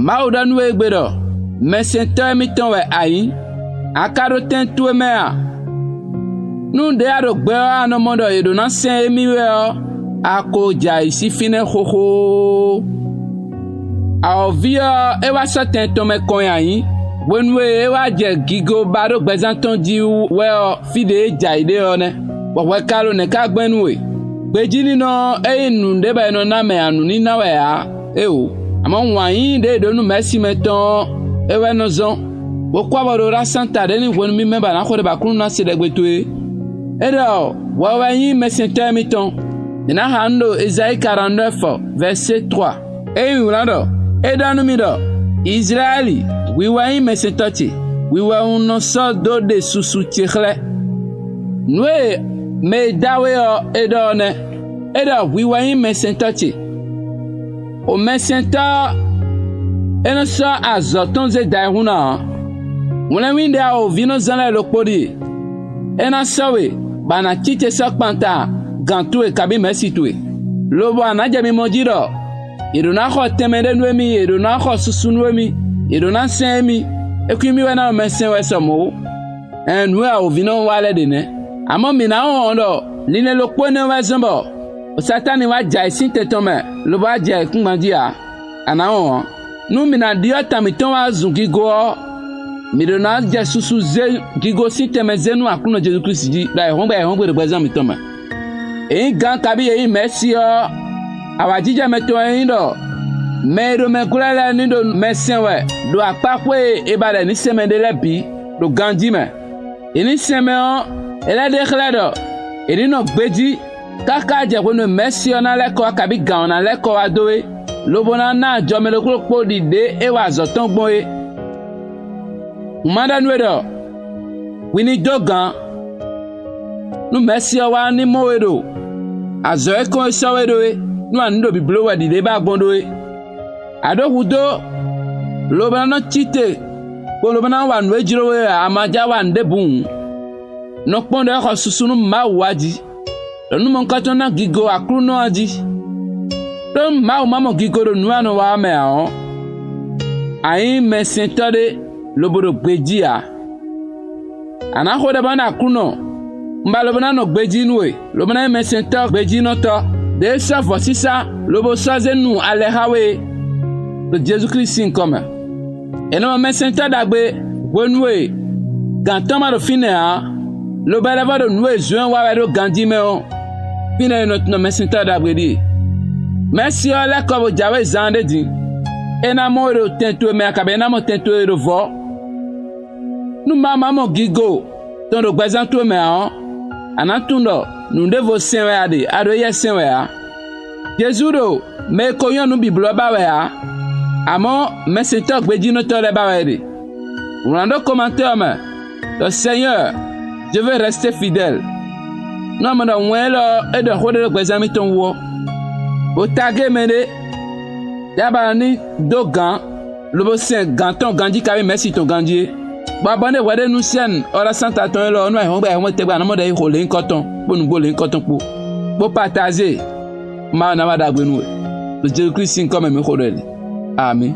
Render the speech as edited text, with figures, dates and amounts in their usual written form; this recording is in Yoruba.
Mauda nous egbedo. Mais c'est un miton we aïe. Akado ten tout mea. Nous de ado gbea no mondo edo na sen emiweo. Ako ja isi fine hoho. A ovia ewa sa ten to me konyayi. Wenwe ewa je gigo bado gbezanton di weo fide jaide one. Wawe kalo ne ka gbenwe. Gbejini no nu ndeba no na me anu ni na we a. Ewo. Ama wanyi de do nu merci meton. Ewe no zon. Wokwa bado ra santa de ni wonu mi memba na khode ba kunu na sedegbeto. Edo wawe yi mesenta miton. Ina hando Isaïe 49 verset 3. Ulando. Edo nu mi do. Israeli wiwa yi mesentati. Wiwa uno so do de susu tikhle. Nwe me dawe o edo ne. Edo wiwa yi mesentati. O mesenta eno so azoton ze dairuna. Muna winde a o vino zanle lokpodi. Ena sawe bana tite sakpanta gantu e kabi merci tuwe. Lobo anaje mi mojiro. Iruna kho temede nwemi, iruna kho susu nwemi, iruna semi. Ekwimi wena mesen wesomo. Enwe a o vino wale dene. Amo mina ondo line lokpo ne wezombo. O satani wa jai sinte tome. Lobo a jai kungandia. Ana on. Nu mina diota miton wa zungigo. Midona ja susu ze gigo sinte mezenu akuno Jesu Christ di da ehongbe represent mitoma. Gan kabi e merci o awajija meto endo. Medo mekulala nindo mesenwe do apakwe ebale ni semende lebi do gandi me. Ini semeo ele de khledo. Ini no gbeji kaka je wono merci o na leko akabi gan na leko adowe. Lobona na jomelo kpo di de e wa zoton gboye. Umanda nwedo wini dogan nu merci wa ni mowedo azo eko sawedo nu ando biblo wa di de ba gbondo ado hudo lobana no chite ko lobana wa nu ejiro we amaja wa ndebun no kpondo e ko susunu ma waji nu mon katon na gigo akru no aji do ma mamo gigo do nu anu wa me a ayi mesentode lobodo gbejia ana khode bana kuno mbalo bana no gbeji nuwe lobana mesenta gbeji no to de sa vosisa lobo sazenu alehawe de Jésus Christ nkoma eno mesenta dagbe wonwe gantama do finea lobala ba do nuwe juin wa do gandi me o fine no mesenta dagbe di merci ala ko jawe zande di ena mo do tento me akabe na mo tento do vo nu mama mo gigo ton do gbazanto me an anatundo nu devo senwe ade ado ye senwe a Jesu do me koyon nu biblo ba we a amo mesenta gbeji no to le ba we de rando commentaire me le Seigneur je veux rester fidèle non me do welo e do khode gbazami ton wo o tagé me de yaba ni dogan lobo sen ganton gandi kabe merci ton gandie ba bande wade nu sen ora santa ton lo no e hon gba e won te gba na mo de ho le nkoton bonu go le nkoton po partager ma na ma dagbe nu e Jésus Christ comme me khodele amen.